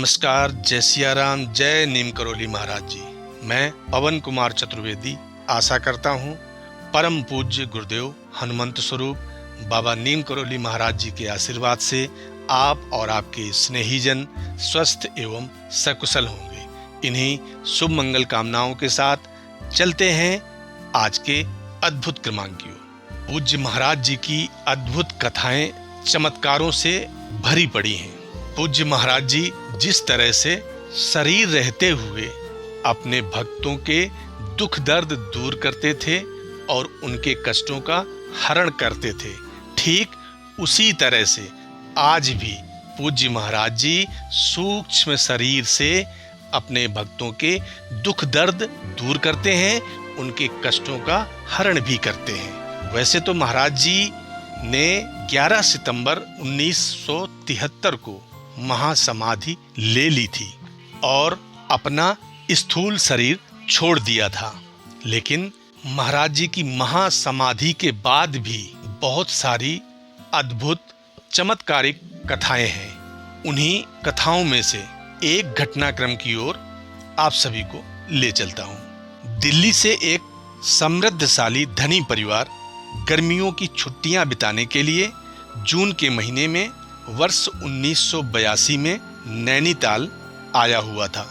नमस्कार, जय सिया राम, जय नीम करोली महाराज जी। मैं पवन कुमार चतुर्वेदी आशा करता हूँ परम पूज्य गुरुदेव हनुमंत स्वरूप बाबा नीम करोली महाराज जी के आशीर्वाद से आप और आपके स्नेहीजन स्वस्थ एवं सकुशल होंगे। इन्हीं शुभ मंगल कामनाओं के साथ चलते हैं आज के अद्भुत क्रमांक की ओर। पूज्य महाराज जी की अद्भुत कथाएं चमत्कारों से भरी पड़ी हैं। पूज्य महाराज जी जिस तरह से शरीर रहते हुए अपने भक्तों के दुख दर्द दूर करते थे और उनके कष्टों का हरण करते थे, ठीक उसी तरह से आज भी पूज्य महाराज जी सूक्ष्म शरीर से अपने भक्तों के दुख दर्द दूर करते हैं, उनके कष्टों का हरण भी करते हैं। वैसे तो महाराज जी ने 11 सितंबर 1973 को महासमाधि ले ली थी और अपना स्थूल शरीर छोड़ दिया था, लेकिन महाराज जी की महासमाधि के बाद भी बहुत सारी अद्भुत चमत्कारिक कथाएं हैं। उन्हीं कथाओं में से एक घटनाक्रम की ओर आप सभी को ले चलता हूं। दिल्ली से एक समृद्धशाली धनी परिवार गर्मियों की छुट्टियां बिताने के लिए जून के महीने में वर्ष 1982 में नैनीताल आया हुआ था।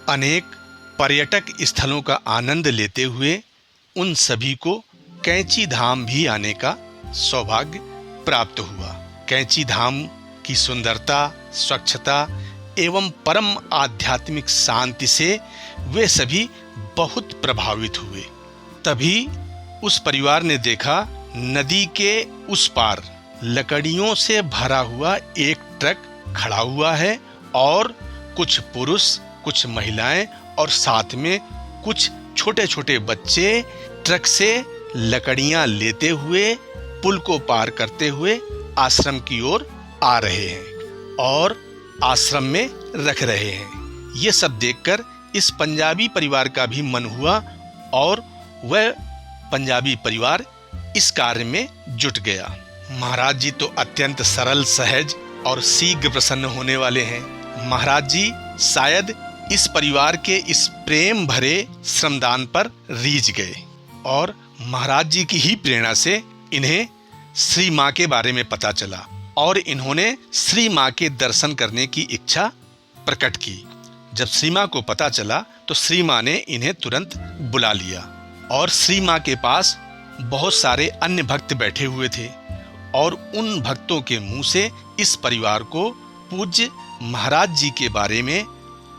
अनेक पर्यटक स्थलों का आनंद लेते हुए उन सभी को कैंची धाम भी आने का सौभाग्य प्राप्त हुआ। कैंची धाम की सुंदरता, स्वच्छता एवं परम आध्यात्मिक शांति से वे सभी बहुत प्रभावित हुए। तभी उस परिवार ने देखा नदी के उस पार लकड़ियों से भरा हुआ एक ट्रक खड़ा हुआ है और कुछ पुरुष, कुछ महिलाएं और साथ में कुछ छोटे छोटे बच्चे ट्रक से लकड़ियां लेते हुए पुल को पार करते हुए आश्रम की ओर आ रहे हैं और आश्रम में रख रहे हैं। ये सब देखकर इस पंजाबी परिवार का भी मन हुआ और वह पंजाबी परिवार इस कार्य में जुट गया। महाराज जी तो अत्यंत सरल, सहज और शीघ्र प्रसन्न होने वाले हैं। महाराज जी शायद इस परिवार के इस प्रेम भरे श्रमदान पर रीझ गए और महाराज जी की ही प्रेरणा से इन्हें श्री माँ के बारे में पता चला और इन्होंने श्री माँ के दर्शन करने की इच्छा प्रकट की। जब श्री माँ को पता चला तो श्री माँ ने इन्हें तुरंत बुला लिया और श्री माँ के पास बहुत सारे अन्य भक्त बैठे हुए थे और उन भक्तों के मुंह से इस परिवार को पूज्य महाराज जी के बारे में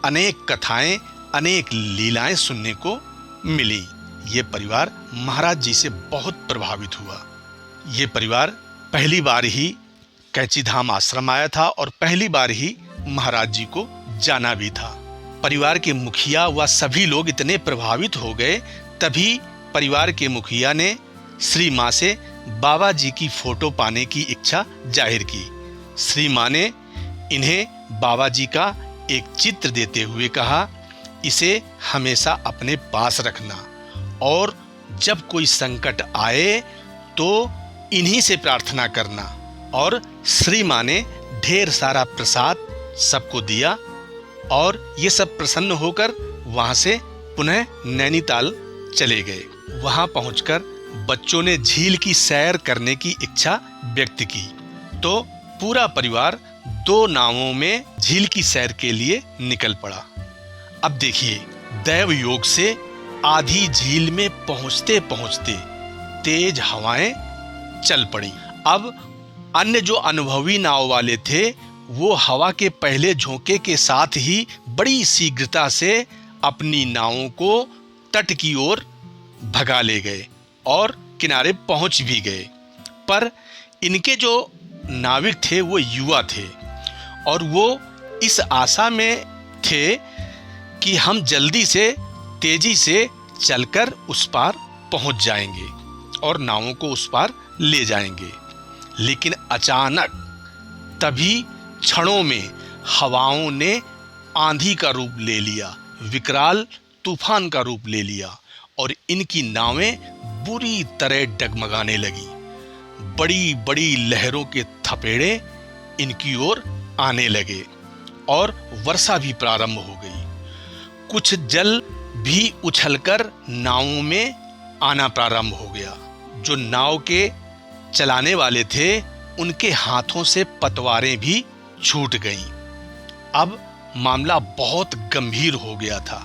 अनेक कथाएं, अनेक लीलाएं सुनने को मिली। ये परिवार महाराज जी से बहुत प्रभावित हुआ। ये परिवार पहली बार ही कैंची धाम आश्रम आया था और पहली बार ही महाराज जी को जाना भी था। परिवार के मुखिया व सभी लोग इतने प्रभावित हो गए, तभी परिवार के मुखिया ने श्री माँ से बाबा जी की फोटो पाने की इच्छा जाहिर की। श्री माँ ने इन्हें बाबा जी का एक चित्र देते हुए कहा, इसे हमेशा अपने पास रखना और जब कोई संकट आए तो इन्हीं से प्रार्थना करना। और श्री माँ ने ढेर सारा प्रसाद सबको दिया और ये सब प्रसन्न होकर वहां से पुनः नैनीताल चले गए। वहां पहुंचकर बच्चों ने झील की सैर करने की इच्छा व्यक्त की तो पूरा परिवार 2 नावों में झील की सैर के लिए निकल पड़ा। अब देखिए, दैव योग से आधी झील में पहुंचते पहुंचते तेज हवाएं चल पड़ी। अब अन्य जो अनुभवी नाव वाले थे वो हवा के पहले झोंके के साथ ही बड़ी शीघ्रता से अपनी नावों को तट की ओर भगा ले गए और किनारे पहुंच भी गए। पर इनके जो नाविक थे वो युवा थे और वो इस आशा में थे कि हम जल्दी से तेजी से चलकर उस पार पहुंच जाएंगे और नावों को उस पार ले जाएंगे। लेकिन अचानक तभी क्षणों में हवाओं ने आंधी का रूप ले लिया, विकराल तूफान का रूप ले लिया और इनकी नावें बुरी तरह डगमगाने लगी। बड़ी बड़ी लहरों के थपेड़े इनकी ओर आने लगे और वर्षा भी प्रारंभ हो गई। कुछ जल भी उछलकर नावों में आना प्रारंभ हो गया। जो नाव के चलाने वाले थे उनके हाथों से पतवारें भी छूट गईं। अब मामला बहुत गंभीर हो गया था।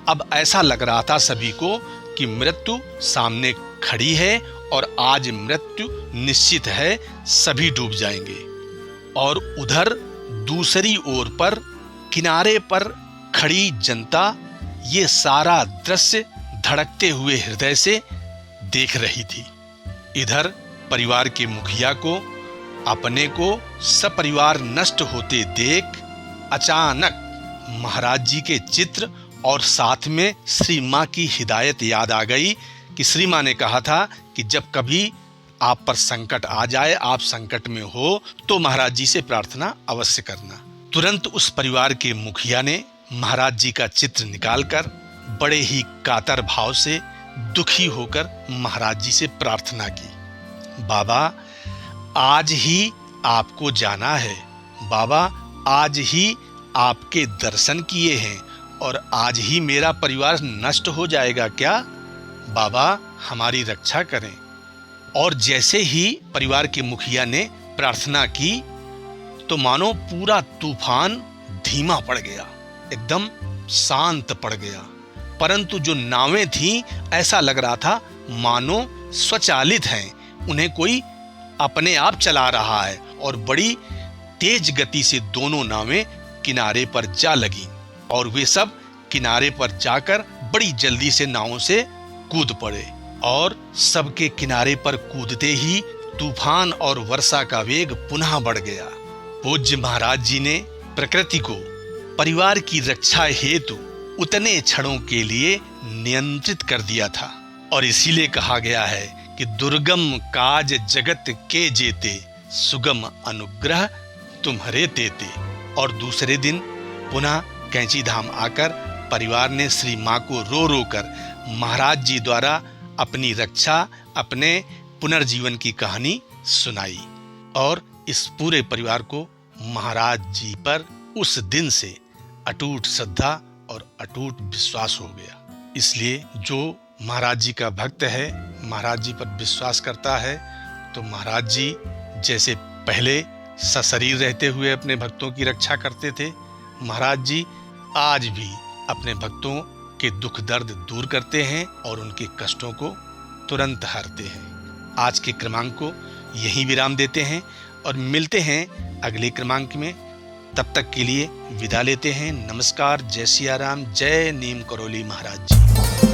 अब ऐसा लग रहा था सभी को कि मृत्यु सामने खड़ी है और आज मृत्यु निश्चित है, सभी डूब जाएंगे। और उधर दूसरी ओर पर किनारे पर खड़ी जनता ये सारा दृश्य धड़कते हुए हृदय से देख रही थी। इधर परिवार के मुखिया को अपने को सपरिवार नष्ट होते देख अचानक महाराज जी के चित्र और साथ में श्री मां की हिदायत याद आ गई कि श्री मां ने कहा था कि जब कभी आप पर संकट आ जाए, आप संकट में हो, तो महाराज जी से प्रार्थना अवश्य करना। तुरंत उस परिवार के मुखिया ने महाराज जी का चित्र निकालकर बड़े ही कातर भाव से दुखी होकर महाराज जी से प्रार्थना की, बाबा आज ही आपको जाना है, बाबा आज ही आपके दर्शन किए हैं और आज ही मेरा परिवार नष्ट हो जाएगा क्या? बाबा हमारी रक्षा करें। और जैसे ही परिवार के मुखिया ने प्रार्थना की तो मानो पूरा तूफान धीमा पड़ गया, एकदम शांत पड़ गया। परंतु जो नावें थीं ऐसा लग रहा था मानो स्वचालित हैं, उन्हें कोई अपने आप चला रहा है। और बड़ी तेज गति से दोनों नावें किनारे पर जा लगी और वे सब किनारे पर जाकर बड़ी जल्दी से नावों से कूद पड़े। और सबके किनारे पर कूदते ही तूफान और वर्षा का वेग पुनः बढ़ गया। पूज्य महाराज जी ने प्रकृति को परिवार की रक्षा हेतु उतने क्षणों के लिए नियंत्रित कर दिया था। और इसीलिए कहा गया है कि दुर्गम काज जगत के जेते, सुगम अनुग्रह तुम्हारे तेते। और दूसरे दिन पुनः कैंची धाम आकर परिवार ने श्री मां को रो रो कर महाराज जी द्वारा अपनी रक्षा, अपने पुनर्जीवन की कहानी सुनाई। और इस पूरे परिवार को महाराज जी पर उस दिन से अटूट श्रद्धा और अटूट विश्वास हो गया। इसलिए जो महाराज जी का भक्त है, महाराज जी पर विश्वास करता है, तो महाराज जी जैसे पहले सशरीर रहते हुए अपने भक्तों की रक्षा करते थे, महाराज जी आज भी अपने भक्तों के दुख दर्द दूर करते हैं और उनके कष्टों को तुरंत हरते हैं। आज के क्रमांक को यहीं विराम देते हैं और मिलते हैं अगले क्रमांक में। तब तक के लिए विदा लेते हैं। नमस्कार। जय सिया राम। जय नीम करौली महाराज जी।